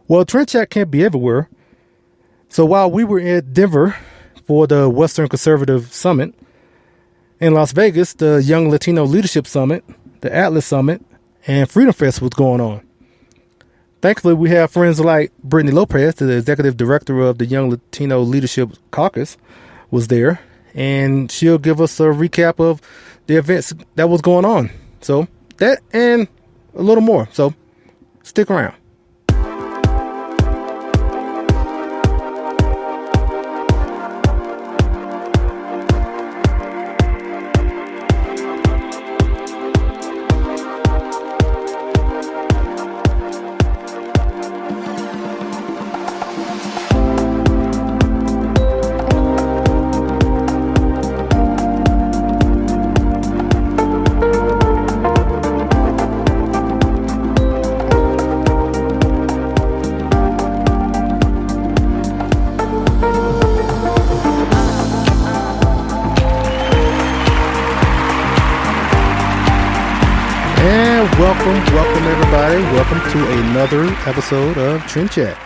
Well, TrendChat can't be everywhere. So while we were in Denver for the Western Conservative Summit, in Las Vegas, the Young Latino Leadership Summit, the Atlas Summit, and FreedomFest was going on. Thankfully, we have friends like Britney Lopez, the executive director of the Young Latino Leadership Caucus, was there, and she'll give us a recap of the events that was going on. So that and a little more. So stick around. Welcome everybody. Welcome to another episode of TrendChat.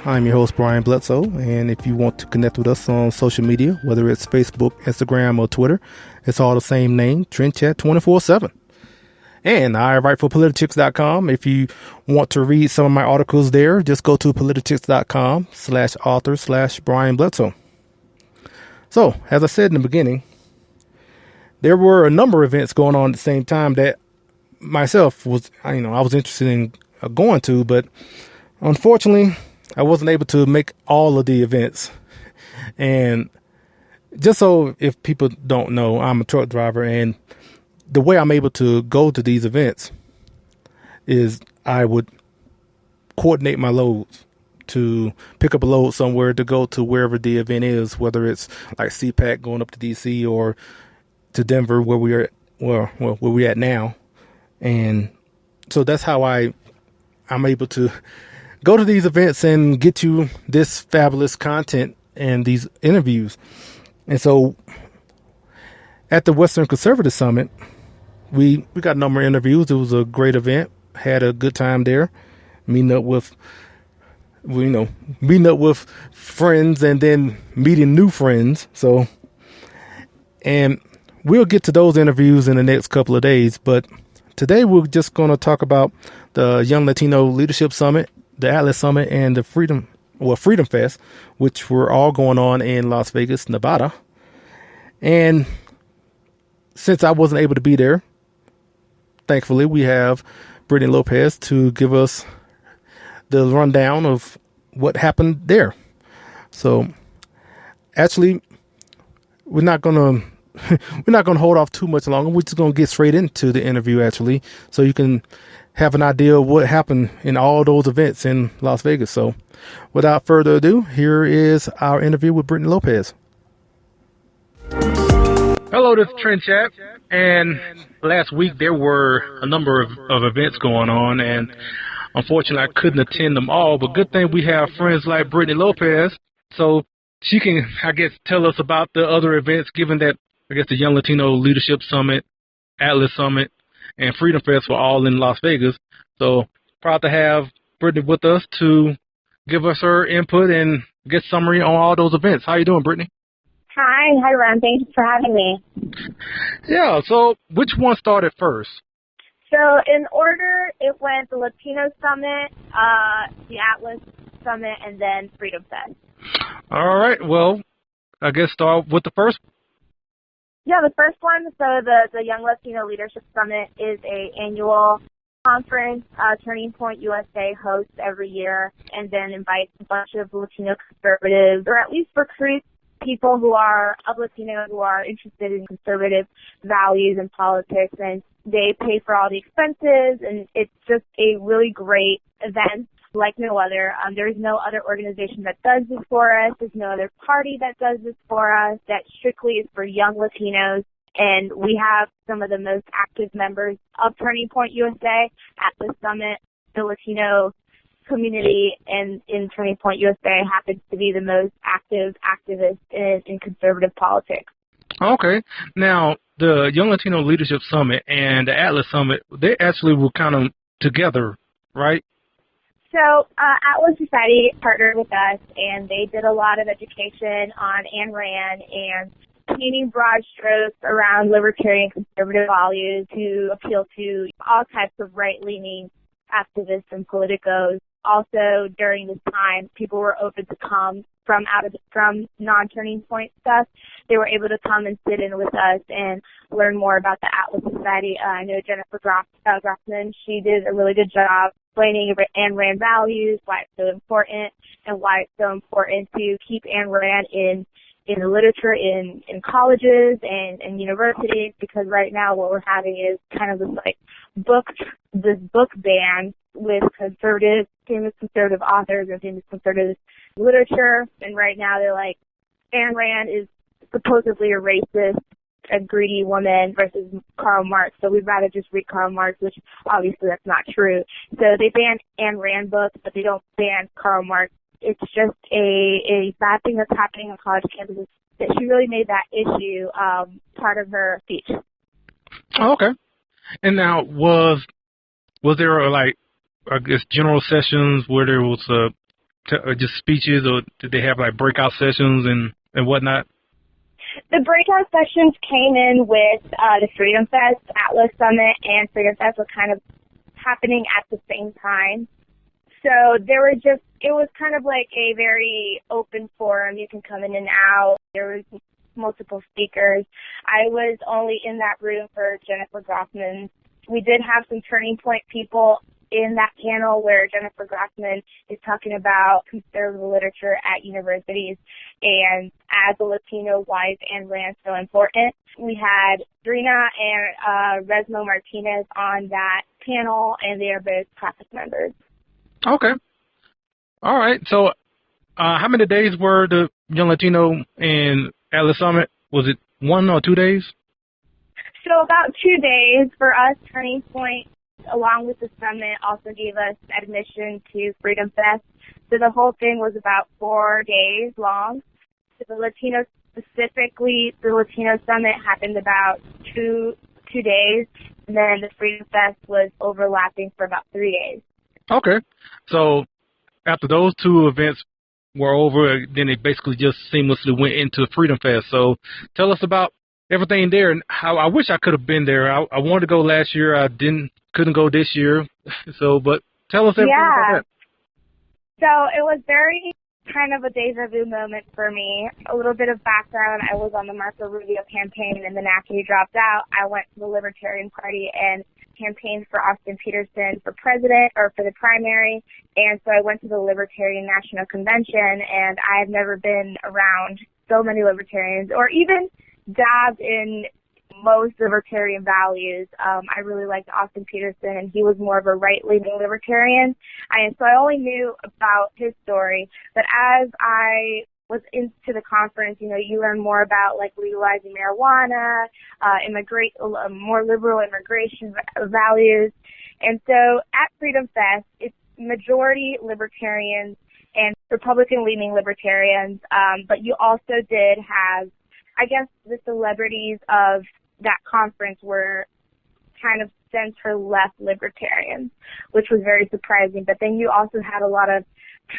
I'm your host, Brian Bledsoe, and if you want to connect with us on social media, whether it's Facebook, Instagram, or Twitter, it's all the same name, TrendChat 24/7. And I write for politichicks.com. If you want to read some of my articles there, just go to politichicks.com/author/Brian Bledsoe. So, as I said in the beginning, there were a number of events going on at the same time that myself was, I was interested in going to, but unfortunately, I wasn't able to make all of the events. And just so if people don't know, I'm a truck driver, and the way I'm able to go to these events is I would coordinate my loads to pick up a load somewhere to go to wherever the event is, whether it's like CPAC going up to DC or to Denver where where we're at now. And so that's how I'm able to go to these events and get you this fabulous content and these interviews. And so at the Western Conservative Summit, we got a number of interviews. It was a great event. Had a good time there, meeting up with friends and then meeting new friends. So, and we'll get to those interviews in the next couple of days, but today, we're just going to talk about the Young Latino Leadership Summit, the Atlas Summit, and the FreedomFest, which were all going on in Las Vegas, Nevada. And since I wasn't able to be there, thankfully, we have Britney Lopez to give us the rundown of what happened there. So, actually, we're not going to hold off too much longer. We're just going to get straight into the interview, actually, so you can have an idea of what happened in all those events in Las Vegas. So without further ado, here is our interview with Britney Lopez. Hello, this is TrendChat. And last week there were a number of events going on, and unfortunately I couldn't attend them all, but good thing we have friends like Britney Lopez, so she can, I guess, tell us about the other events, given that I guess the Young Latino Leadership Summit, Atlas Summit, and FreedomFest were all in Las Vegas. So proud to have Britney with us to give us her input and get summary on all those events. How you doing, Britney? Hi, Ron. Thanks for having me. Yeah. So which one started first? So in order, it went the Latino Summit, the Atlas Summit, and then FreedomFest. All right. Well, I guess start with the first. Yeah, the first one, so the Young Latino Leadership Summit is an annual conference Turning Point USA hosts every year, and then invites a bunch of Latino conservatives, or at least recruits people who are of Latino who are interested in conservative values and politics, and they pay for all the expenses, and it's just a really great event like no other. There's no other organization that does this for us. There's no other party that does this for us. That strictly is for young Latinos. And we have some of the most active members of Turning Point USA at the summit. The Latino community in Turning Point USA happens to be the most active activists in conservative politics. Okay. Now, the Young Latino Leadership Summit and the Atlas Summit, they actually were kind of together, right? So Atlas Society partnered with us, and they did a lot of education on Ayn Rand and painting broad strokes around libertarian conservative values to appeal to all types of right-leaning activists and politicos. Also, during this time, people were open to come from non-Turning Point stuff. They were able to come and sit in with us and learn more about the Atlas Society. I know Jennifer Grossman, she did a really good job explaining Ayn Rand values, why it's so important, and why it's so important to keep Ayn Rand in the literature in colleges and universities, because right now what we're having is kind of this book ban with famous conservative authors and famous conservative literature, and right now they're like, Ayn Rand is supposedly a racist, a greedy woman versus Karl Marx, so we'd rather just read Karl Marx, which obviously that's not true. So they ban Ayn Rand books, but they don't ban Karl Marx. It's just a bad thing that's happening on college campuses, that she really made that issue part of her speech. Oh, okay. And now, was there I guess general sessions where there was just speeches, or did they have breakout sessions and whatnot? The breakout sessions came in with the FreedomFest, Atlas Summit, and FreedomFest were kind of happening at the same time. So it was kind of like a very open forum. You can come in and out. There was multiple speakers. I was only in that room for Jennifer Grossman. We did have some Turning Point people in that panel where Jennifer Grossman is talking about conservative literature at universities, and as a Latino, why is Ayn Rand so important? We had Drina and Resmo Martinez on that panel, and they are both Caucus members. Okay. All right. So how many days were the Young Latino and Atlas Summit? Was it 1 or 2 days? So about 2 days for us. Turning Point, along with the summit, also gave us admission to Freedom Fest. So the whole thing was about 4 days long. So the Latino, specifically, the Latino Summit happened about two days, and then the Freedom Fest was overlapping for about 3 days. Okay. So after those two events were over, then it basically just seamlessly went into Freedom Fest. So tell us about everything there, and how I wish I could have been there. I wanted to go last year. I couldn't go this year. So, but tell us everything about that. So it was very kind of a deja vu moment for me. A little bit of background: I was on the Marco Rubio campaign, and then after he dropped out, I went to the Libertarian Party and campaigned for Austin Peterson for president, or for the primary. And so I went to the Libertarian National Convention, and I had never been around so many libertarians, or even dabbed in most libertarian values. I really liked Austin Peterson, and he was more of a right-leaning libertarian. So I only knew about his story. But as I was into the conference, you learn more about legalizing marijuana, more liberal immigration values. And so at Freedom Fest, it's majority libertarians and Republican-leaning libertarians, but you also did have, I guess, the celebrities of that conference were kind of center-left libertarians, which was very surprising. But then you also had a lot of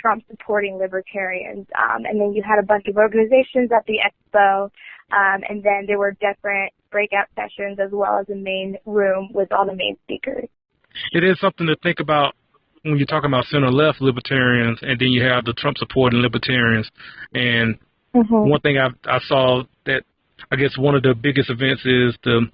Trump-supporting libertarians, and then you had a bunch of organizations at the expo, and then there were different breakout sessions as well as a main room with all the main speakers. It is something to think about when you're talking about center-left libertarians, and then you have the Trump-supporting libertarians. And one thing I saw that I guess one of the biggest events is the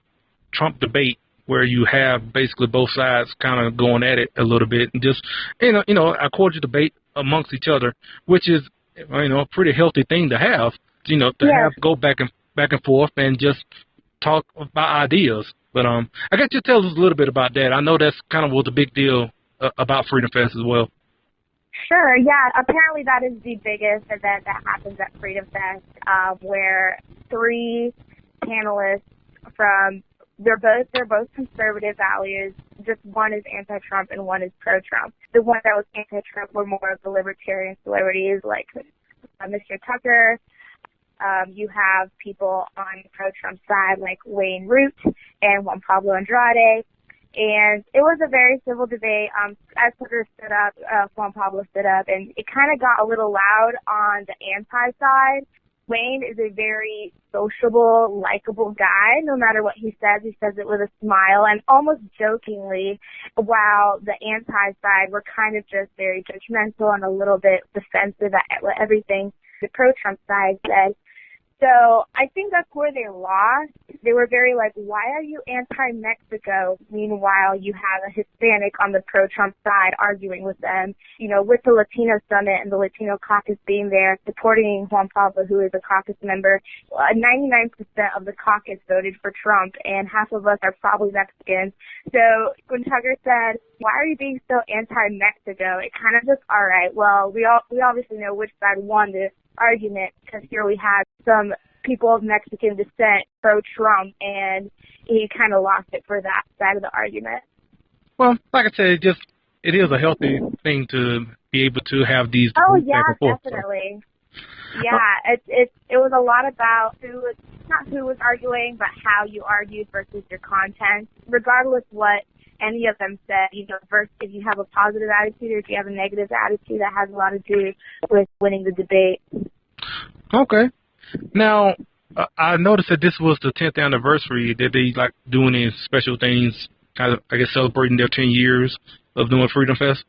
Trump debate, where you have basically both sides kind of going at it a little bit, and just a cordial debate amongst each other, which is a pretty healthy thing to have. Have go back and forth and just talk about ideas. But I guess you tell us a little bit about that. I know that's kind of was a big deal about Freedom Fest as well. Sure, yeah. Apparently that is the biggest event that happens at Freedom Fest, where 3 panelists from they're both conservative values. Just one is anti-Trump and one is pro-Trump. The one that was anti-Trump were more of the libertarian celebrities like Mr. Tucker. You have people on the pro-Trump side like Wayne Root and Juan Pablo Andrade. And it was a very civil debate. As Tucker stood up, Juan Pablo stood up, and it kind of got a little loud on the anti side. Wayne is a very sociable, likable guy. No matter what he says it with a smile and almost jokingly, while the anti-side were kind of just very judgmental and a little bit defensive at everything the pro-Trump side said. So I think that's where they lost. They were very like, why are you anti-Mexico? Meanwhile, you have a Hispanic on the pro-Trump side arguing with them. You know, with the Latino Summit and the Latino Caucus being there, supporting Juan Pablo, who is a Caucus member, 99% of the caucus voted for Trump, and half of us are probably Mexican. So when Tucker said, why are you being so anti-Mexico? It kind of just, all right, well, we obviously know which side won the argument, because here we had some people of Mexican descent pro-Trump, and he kind of lost it for that side of the argument. Well, like I said, it is a healthy thing to be able to have these. Oh yeah, definitely. So. Yeah, it was a lot about not who was arguing, but how you argued versus your content, regardless what any of them said. You know, first, if you have a positive attitude or if you have a negative attitude, that has a lot to do with winning the debate. Okay. Now, I noticed that this was the 10th anniversary. That they like doing any special things, I guess celebrating their 10 years of doing Freedom Fest?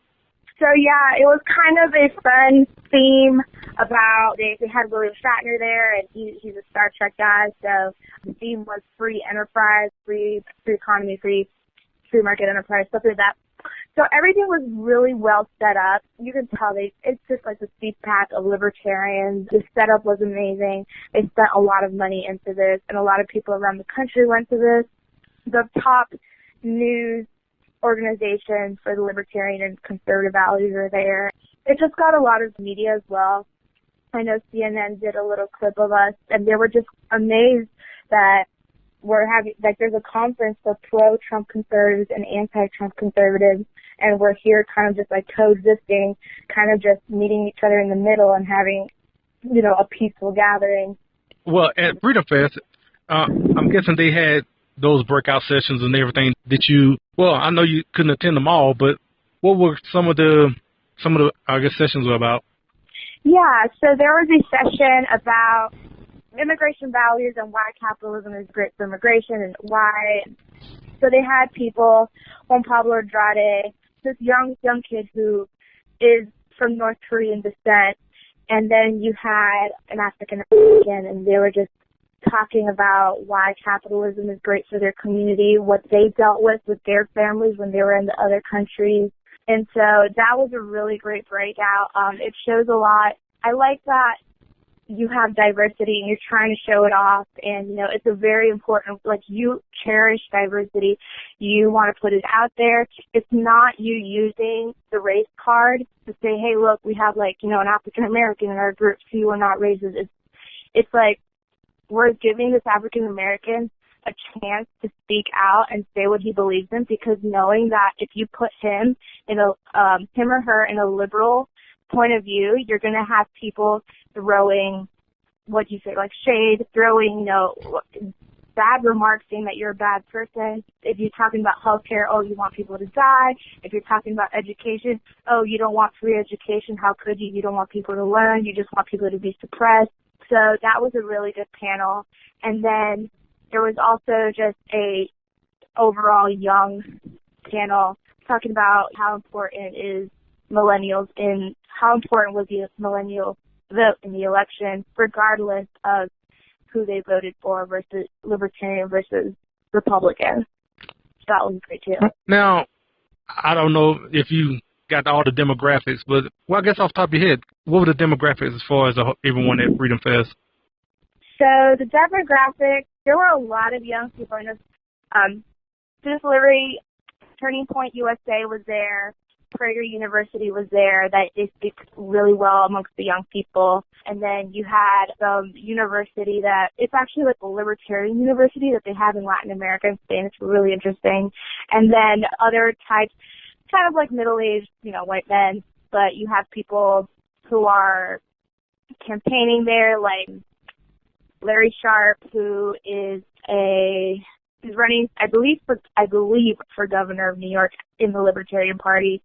So yeah, it was kind of a fun theme about, they had William Shatner there, and he's a Star Trek guy, so the theme was free enterprise, free economy, free market enterprise, stuff like that. So everything was really well set up. You can tell it's just like the seat pack of libertarians. The setup was amazing. They spent a lot of money into this, and a lot of people around the country went to this. The top news organizations for the libertarian and conservative values are there. It just got a lot of media as well. I know CNN did a little clip of us, and they were just amazed that there's a conference for pro-Trump conservatives and anti-Trump conservatives, and we're here kind of just like coexisting, kind of just meeting each other in the middle and having, you know, a peaceful gathering. Well, at Freedom Fest, I'm guessing they had those breakout sessions and everything. Well, I know you couldn't attend them all, but what were some of the I guess sessions were about? Yeah, so there was a session about immigration values and why capitalism is great for immigration and why. So they had people, Juan Pablo Andrade, this young kid who is from North Korean descent, and then you had an African American, and they were just talking about why capitalism is great for their community, what they dealt with their families when they were in the other countries. And so that was a really great breakout. It shows a lot. I like that you have diversity and you're trying to show it off, and you know it's a very important, like, you cherish diversity, you want to put it out there. It's not you using the race card to say, hey, look, we have, like, you know, an African American in our group, so you are not racist. It's like we're giving this African American a chance to speak out and say what he believes in, because knowing that if you put him or her in a liberal point of view, you're going to have people throwing, what you say, like shade, throwing, you know, bad remarks, saying that you're a bad person. If you're talking about healthcare, oh, you want people to die. If you're talking about education, oh, you don't want free education. How could you? You don't want people to learn. You just want people to be suppressed. So that was a really good panel. And then there was also just a overall young panel talking about how important is millennials and how important was the millennial vote in the election, regardless of who they voted for, versus libertarian versus Republican. That was great too. Now, I don't know if you got all the demographics, but well, I guess off the top of your head, what were the demographics as far as everyone at Freedom Fest? So the demographics, there were a lot of young people. Student Liberty, Turning Point USA was there. Prager University was there. That they speak really well amongst the young people. And then you had university that, it's actually like a libertarian university that they have in Latin America and Spain. It's really interesting. And then other types, kind of like middle-aged, you know, white men. But you have people who are campaigning there, like Larry Sharp, who is a He's running, I believe for governor of New York in the Libertarian Party.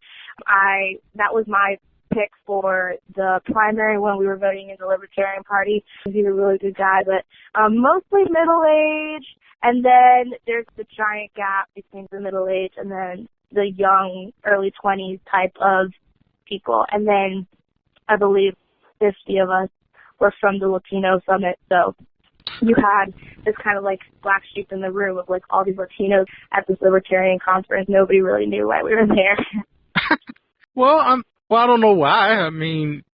That was my pick for the primary when we were voting in the Libertarian Party. He's a really good guy, but mostly middle-aged, and then there's the giant gap between the middle-aged and then the young, early 20s type of people. And then I believe 50 of us were from the Latino Summit, so you had this kind of like black sheep in the room of like all these Latinos at this Libertarian conference. Nobody really knew why we were there. Well, I don't know why. I mean,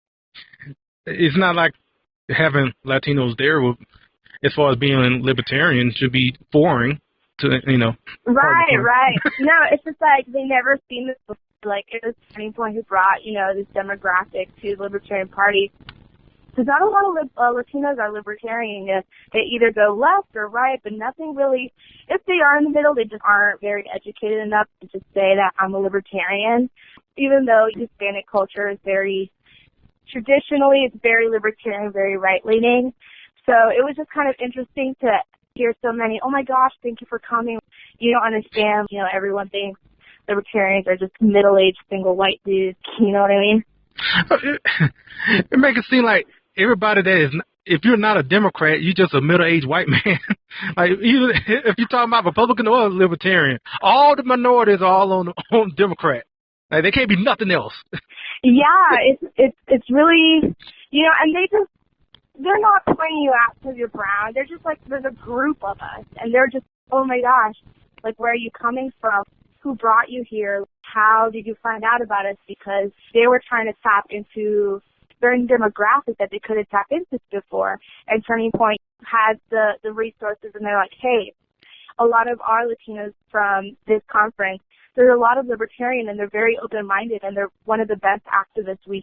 it's not like having Latinos there as far as being libertarian should be boring to, Right. No, it's just like they never seen this before. Like, it was a turning point who brought, this demographic to the Libertarian Party. Because not a lot of Latinos are libertarian. They either go left or right, but nothing really, if they are in the middle, they just aren't very educated enough to just say that I'm a libertarian. Even though Hispanic culture is traditionally, it's very libertarian, very right-leaning. So it was just kind of interesting to hear so many, oh my gosh, thank you for coming. You don't understand, everyone thinks libertarians are just middle-aged single white dudes. You know what I mean? It makes it seem like everybody that is, if you're not a Democrat, you're just a middle-aged white man. Like, even if you're talking about Republican or Libertarian, all the minorities are all on Democrat. Like, they can't be nothing else. Yeah, it's really, and they're not pointing you out because you're brown. They're just like, there's a group of us, and they're just, oh my gosh, like, where are you coming from? Who brought you here? How did you find out about us? Because they were trying to tap into certain demographics that they couldn't tap into before. And Turning Point had the resources, and they're like, hey, a lot of our Latinos from this conference, there's a lot of libertarian, and they're very open-minded, and they're one of the best activists we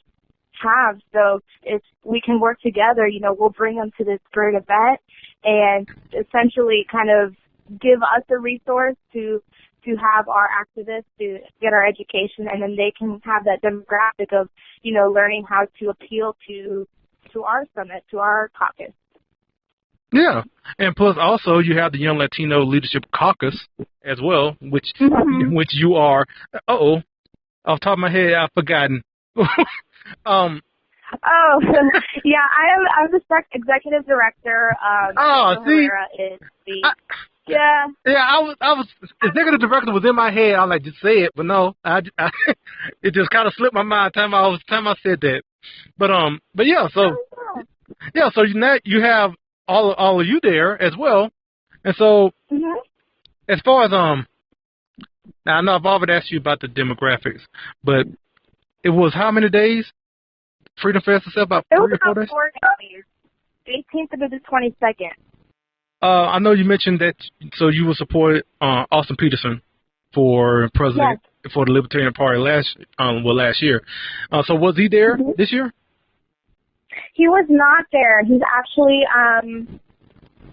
have. So if we can work together, we'll bring them to this great event and essentially kind of give us a resource to have our activists to get our education, and then they can have that demographic of, learning how to appeal to our summit, to our caucus. Yeah, and plus also you have the Young Latino Leadership Caucus as well, which you are. Off the top of my head, I've forgotten. Oh, yeah, I'm the executive director. See, is the yeah. I was executive director was in my head. I was like, just say it, but no, it just kind of slipped my mind time I said that. But yeah, so now you have all of you there as well, and so as far as now I know I've already asked you about the demographics, but it was how many days? Freedom Fest itself about 3 or 4 days. 4 days, 18th to the 22nd. I know you mentioned that, so you will support Austin Peterson for president for the Libertarian Party last year. So was he there this year? He was not there. He's actually,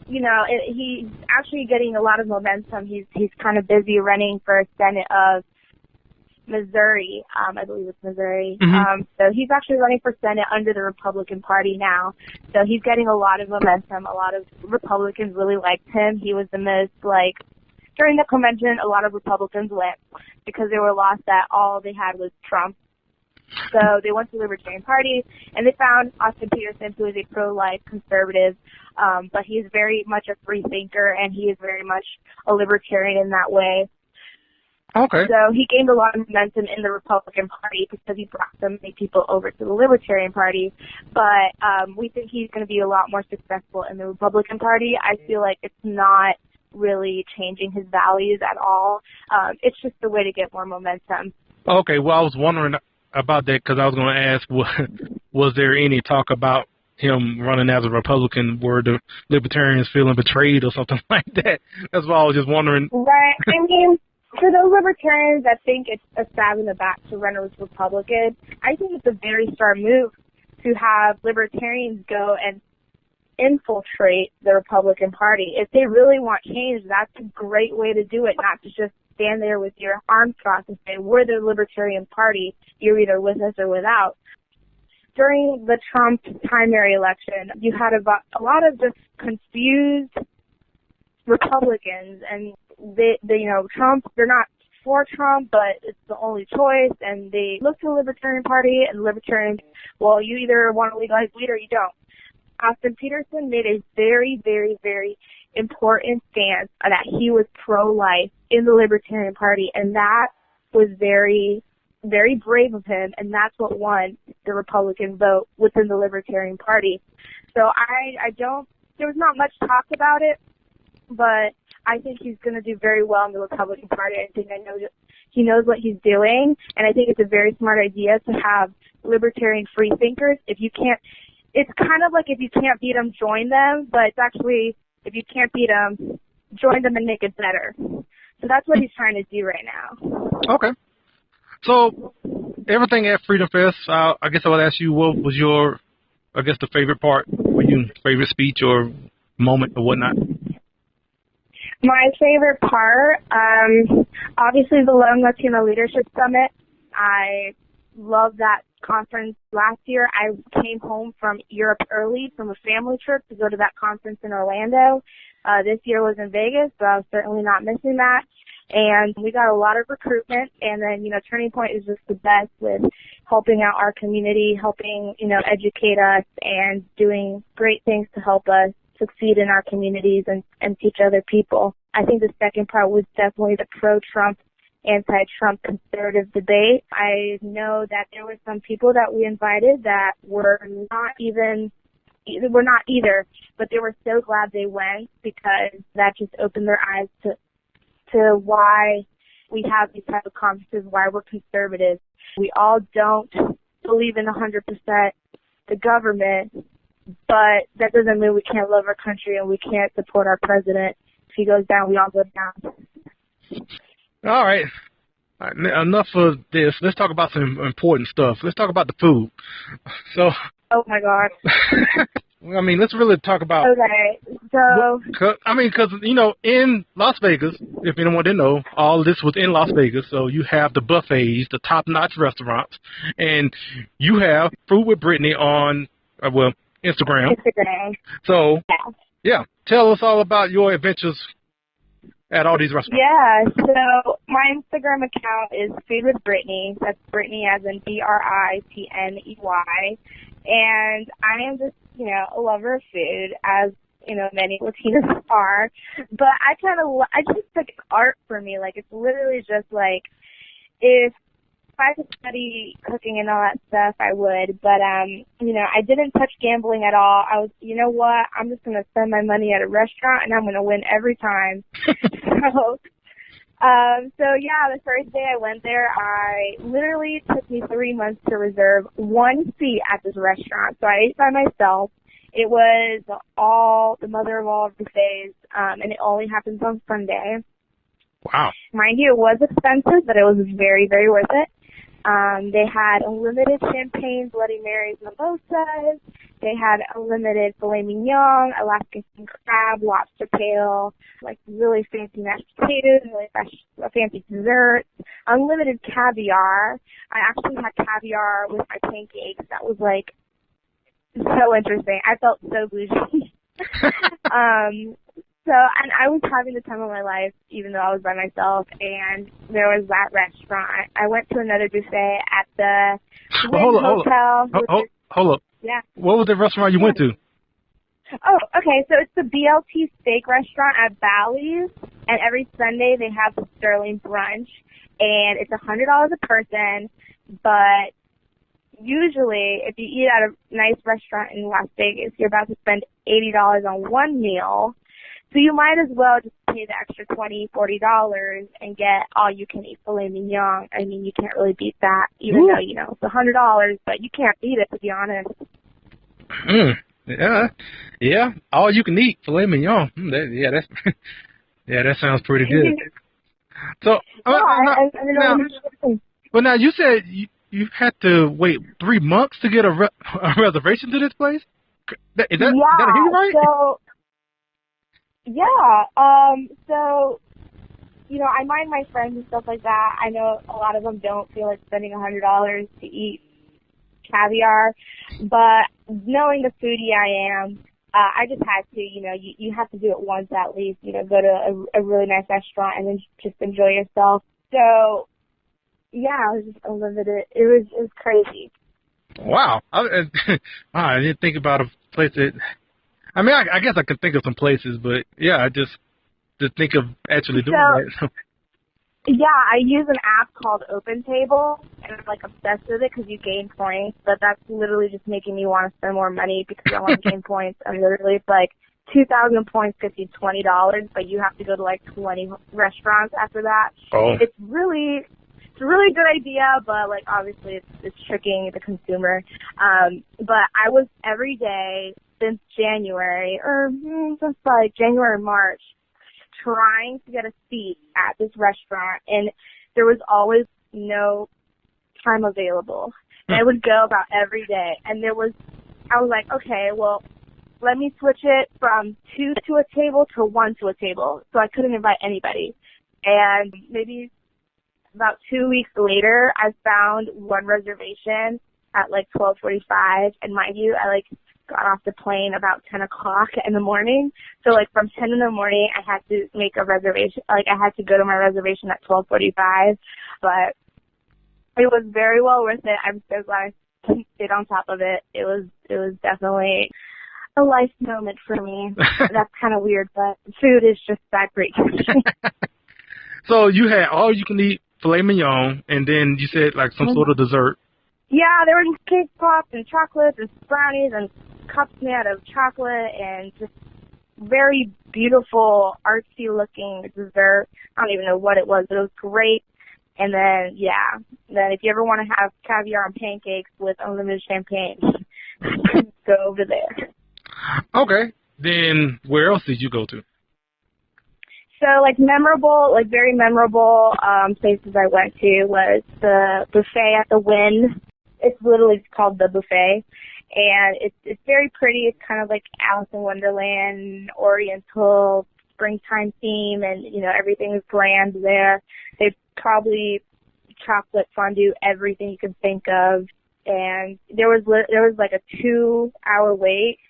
he's actually getting a lot of momentum. He's kind of busy running for Senate of Missouri. I believe it's Missouri. So he's actually running for Senate under the Republican Party now. So he's getting a lot of momentum. A lot of Republicans really liked him. He was the most, during the convention, a lot of Republicans went because they were lost that all they had was Trump. So they went to the Libertarian Party, and they found Austin Peterson, who is a pro-life conservative, but he is very much a free thinker, and he is very much a libertarian in that way. Okay. So he gained a lot of momentum in the Republican Party because he brought so many people over to the Libertarian Party. But we think he's going to be a lot more successful in the Republican Party. I feel like it's not really changing his values at all. It's just a way to get more momentum. Okay. Well, I was wondering about that because I was going to ask, was there any talk about him running as a Republican? Were the Libertarians feeling betrayed or something like that? That's why I was just wondering. Right. I mean, for those Libertarians that think it's a stab in the back to run as Republican, I think it's a very smart move to have Libertarians go and infiltrate the Republican Party. If they really want change, that's a great way to do it, not to just stand there with your arms crossed and say, we're the Libertarian Party, you're either with us or without. During the Trump primary election, you had a lot of just confused Republicans, and they Trump, they're not for Trump, but it's the only choice, and they look to the Libertarian Party, and the Libertarians, well, you either want to legalize weed or you don't. Austin Peterson made a very, very, very important stance that he was pro-life in the Libertarian Party, and that was very, very brave of him, and that's what won the Republican vote within the Libertarian Party. So I don't, there was not much talk about it, but I think he's going to do very well in the Republican Party. I know that he knows what he's doing, and I think it's a very smart idea to have libertarian free thinkers. If you can't, it's kind of like if you can't beat them, join them, but it's actually, if you can't beat them, join them and make it better. So that's what he's trying to do right now. Okay. So everything at Freedom Fest, I guess I would ask you, what was your, I guess, the favorite part for you, favorite speech or moment or whatnot? My favorite part, obviously the Young Latino Leadership Summit. I love that conference. Last year I came home from Europe early from a family trip to go to that conference in Orlando. This year was in Vegas, so I was certainly not missing that. And we got a lot of recruitment, and then, Turning Point is just the best with helping out our community, helping, educate us, and doing great things to help us succeed in our communities and teach other people. I think the second part was definitely the pro-Trump, anti-Trump conservative debate. I know that there were some people that we invited that were not either, but they were so glad they went, because that just opened their eyes to why we have these type of conferences, why we're conservative. We all don't believe in 100% the government, but that doesn't mean we can't love our country and we can't support our president. If he goes down, we all go down. All right. Enough of this. Let's talk about some important stuff. Let's talk about the food. So. Oh my God. I mean, let's really talk about. Okay, so. Because, in Las Vegas, if anyone didn't know, all this was in Las Vegas. So you have the buffets, the top-notch restaurants, and you have Food with Britney on, Instagram. So, yeah, tell us all about your adventures at all these restaurants. Yeah, so my Instagram account is Food with Britney. That's Britney as in Britney. And I am just, a lover of food, as, many Latinos are. But I just like art for me. Like, it's literally just like, if I could study cooking and all that stuff, I would. But, I didn't touch gambling at all. I was, you know what, I'm just going to spend my money at a restaurant and I'm going to win every time. The first day I went there, literally took me 3 months to reserve one seat at this restaurant. So I ate by myself. It was the mother of all buffets, and it only happens on Sunday. Wow. Mind you, it was expensive, but it was very, very worth it. They had unlimited champagne, Bloody Marys, mimosas. They had unlimited filet mignon, Alaskan king crab, lobster tail, like really fancy mashed potatoes, really fancy desserts, unlimited caviar. I actually had caviar with my pancakes. That was like so interesting. I felt so bougie. And I was having the time of my life, even though I was by myself, and there was that restaurant. I went to another buffet at the Hotel. Hold up. Yeah. What was the restaurant you went to? Oh, okay. So it's the BLT Steak Restaurant at Bally's, and every Sunday they have the Sterling Brunch, and it's $100 a person, but usually if you eat at a nice restaurant in Las Vegas, you're about to spend $80 on one meal. So you might as well just pay the extra $20, $40 and get all-you-can-eat filet mignon. I mean, you can't really beat that, even though, it's $100, but you can't beat it, to be honest. Yeah, all-you-can-eat filet mignon. That sounds pretty good. So, now you said you had to wait 3 months to get a reservation to this place? Is that right? I mind my friends and stuff like that. I know a lot of them don't feel like spending $100 to eat caviar, but knowing the foodie I am, I just had to, you have to do it once at least, go to a really nice restaurant and then just enjoy yourself. So, yeah, I was just unlimited. It was crazy. Wow. I didn't think about a place that, I mean, I guess I could think of some places, but yeah, I just to think of actually doing that. Yeah, I use an app called OpenTable, and I'm like obsessed with it because you gain points, but that's literally just making me want to spend more money because I want to gain points. And literally it's like 2,000 points gets you $20, but you have to go to like 20 restaurants after that. Oh. It's a really good idea, but like obviously it's tricking the consumer. But I was every day since January, or since like January, March, trying to get a seat at this restaurant, and there was always no time available. And I would go about every day, and I was like, okay, well, let me switch it from 2 to a table to 1 to a table, so I couldn't invite anybody. And maybe about 2 weeks later, I found one reservation at like 12:45, and mind you, I got off the plane about 10 o'clock in the morning. So from 10 in the morning, I had to make a reservation. I had to go to my reservation at 12:45, but it was very well worth it. I'm so glad I stayed on top of it. It was definitely a life moment for me. That's kind of weird, but food is just that great. So you had all you can eat filet mignon, and then you said some sort of dessert. Yeah, there were cake pops and chocolates and brownies and cups made out of chocolate and just very beautiful, artsy-looking dessert. I don't even know what it was, but it was great. And then, then if you ever want to have caviar and pancakes with unlimited champagne, go over there. Okay. Then where else did you go to? So, very memorable places I went to was the buffet at the Wynn. It's literally called the buffet, and it's very pretty. It's kind of like Alice in Wonderland, Oriental, springtime theme, and everything is grand there. They probably chocolate fondue everything you can think of, and there was like a 2-hour wait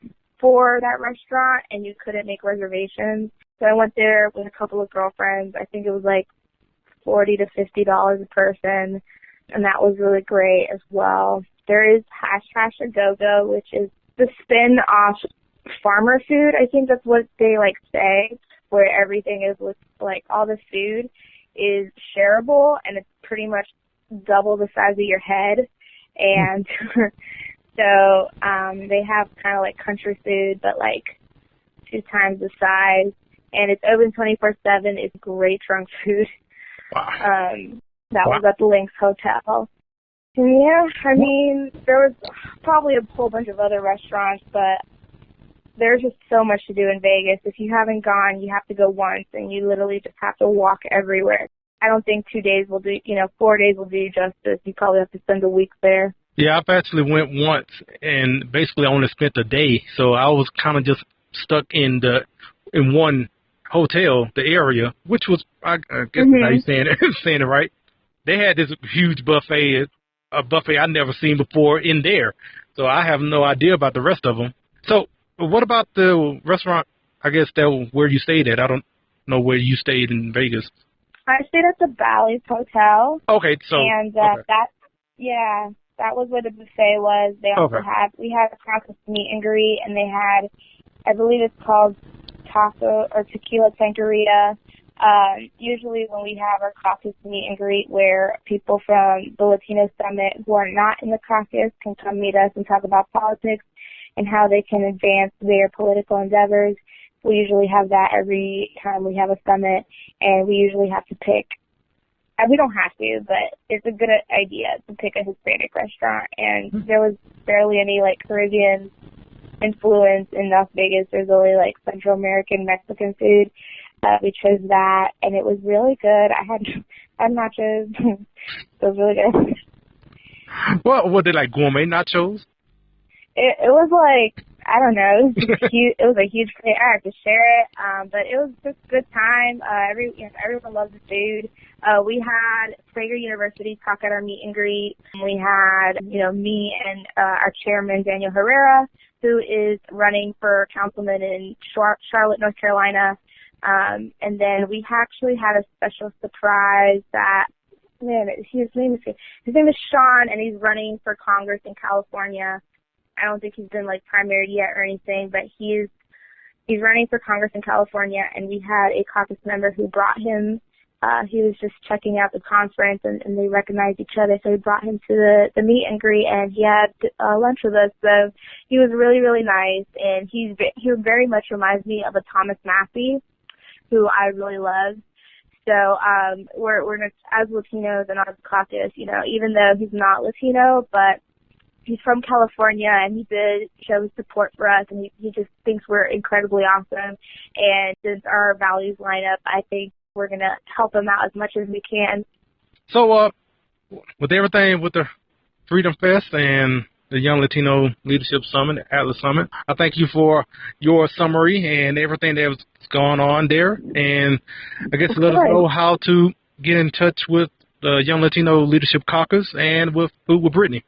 for that restaurant, and you couldn't make reservations. So I went there with a couple of girlfriends. I think it was like $40 to $50 a person, and that was really great as well. There is Hash a Go-Go, which is the spin-off farmer food. I think that's what they say, where everything is all the food is shareable, and it's pretty much double the size of your head. And so they have kind of country food, but 2 times the size. And it's open 24/7. It's great drunk food. Wow. That was at the Lynx Hotel. And yeah, I mean, there was probably a whole bunch of other restaurants, but there's just so much to do in Vegas. If you haven't gone, you have to go once, and you literally just have to walk everywhere. I don't think 2 days will do, 4 days will do you justice. You probably have to spend a week there. Yeah, I've actually went once, and basically only spent a day, so I was kind of just stuck in one hotel, the area, which was, I guess how you saying it right. They had this huge buffet, a buffet I'd never seen before in there, so I have no idea about the rest of them. So what about the restaurant, I guess, where you stayed at? I don't know where you stayed in Vegas. I stayed at the Bally's Hotel. Okay, so. And that was where the buffet was. They also we had a Caucus meet and greet, and they had, I believe it's called taco or tequila tanqueria. Usually when we have our Caucus meet and greet, where people from the Latino Summit who are not in the Caucus can come meet us and talk about politics and how they can advance their political endeavors. We usually have that every time we have a summit, and we usually have to pick. We don't have to, but it's a good idea to pick a Hispanic restaurant. And there was barely any Caribbean influence in Las Vegas. There's only Central American Mexican food. We chose that, and it was really good. I had nachos. It was really good. Well, were they gourmet nachos? It was I don't know. It was just huge. It was a huge play. I had to share it, but it was just a good time. Everyone loves the food. We had Prager University talk at our meet and greet. We had, me and our chairman, Daniel Herrera, who is running for councilman in Charlotte, North Carolina. And then we actually had a special surprise that, his name is Sean, and he's running for Congress in California. I don't think he's been primaried yet or anything, but he's running for Congress in California, and we had a caucus member who brought him. He was just checking out the conference, and they recognized each other, so we brought him to the meet and greet, and he had lunch with us. So he was really, really nice, and he very much reminds me of a Thomas Massey, who I really love. So we're as Latinos in our caucus, even though he's not Latino, but he's from California, and he did show his support for us, and he just thinks we're incredibly awesome. And since our values line up, I think we're going to help him out as much as we can. So with everything with the Freedom Fest and the Young Latino Leadership Summit, Atlas Summit, I thank you for your summary and everything that was going on there. And I guess let us know how to get in touch with the Young Latino Leadership Caucus and with Britney.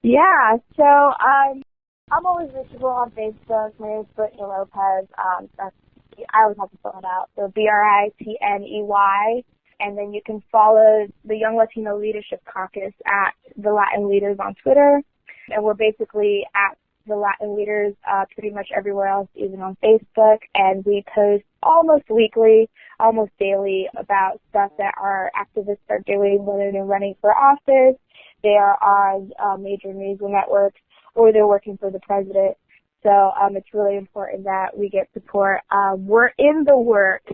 Yeah, so I'm always reachable on Facebook. My name is Britney Lopez. I always have to spell it out. So Britney, and then you can follow the Young Latino Leadership Caucus at the Latin Leaders on Twitter, and we're basically at the Latin Leaders pretty much everywhere else, even on Facebook, and we post almost weekly, almost daily about stuff that our activists are doing, whether they're running for office, they are on major news networks, or they're working for the president. So it's really important that we get support. We're in the works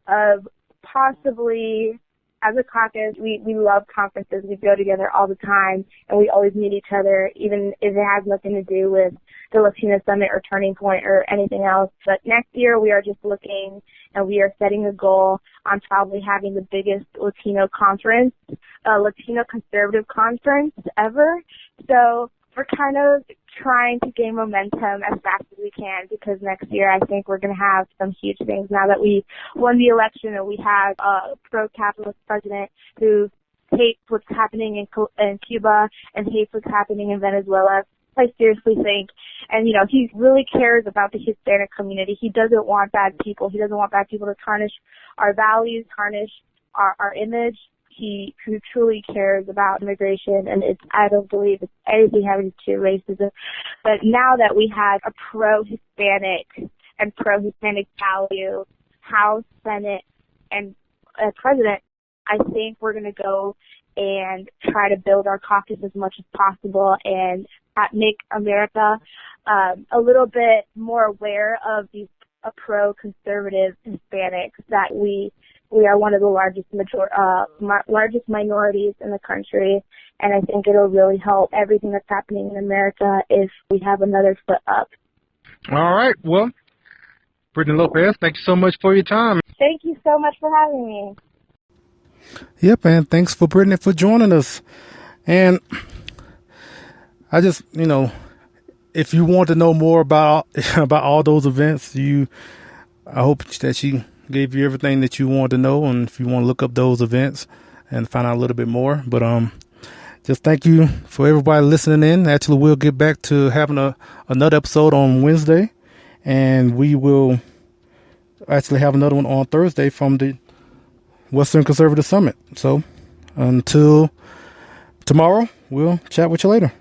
of possibly, as a caucus, we love conferences. We go together all the time, and we always meet each other, even if it has nothing to do with the Latino Summit or Turning Point or anything else. But next year, we are just looking, and we are setting a goal on probably having the biggest Latino conference, Latino conservative conference ever. So we're kind of trying to gain momentum as fast as we can, because next year I think we're going to have some huge things now that we won the election and we have a pro-capitalist president who hates what's happening in Cuba and hates what's happening in Venezuela. I seriously think, and he really cares about the Hispanic community. He doesn't want bad people. He doesn't want bad people to tarnish our values, tarnish our image. He who truly cares about immigration, and I don't believe it's anything having to do with racism. But now that we have a pro-Hispanic and pro-Hispanic value House, Senate, and President, I think we're going to go and try to build our caucus as much as possible and make America a little bit more aware of these pro-conservative Hispanics, that we are one of the largest minorities in the country, and I think it'll really help everything that's happening in America if we have another foot up. All right. Well, Britney Lopez, thank you so much for your time. Thank you so much for having me. Yep, and thanks for Britney for joining us. And I just, if you want to know more about all those events, I hope that she gave you everything that you wanted to know, and if you want to look up those events and find out a little bit more. But just thank you for everybody listening in. Actually, we'll get back to having another episode on Wednesday, and we will actually have another one on Thursday from the Western Conservative Summit. So until tomorrow, we'll chat with you later.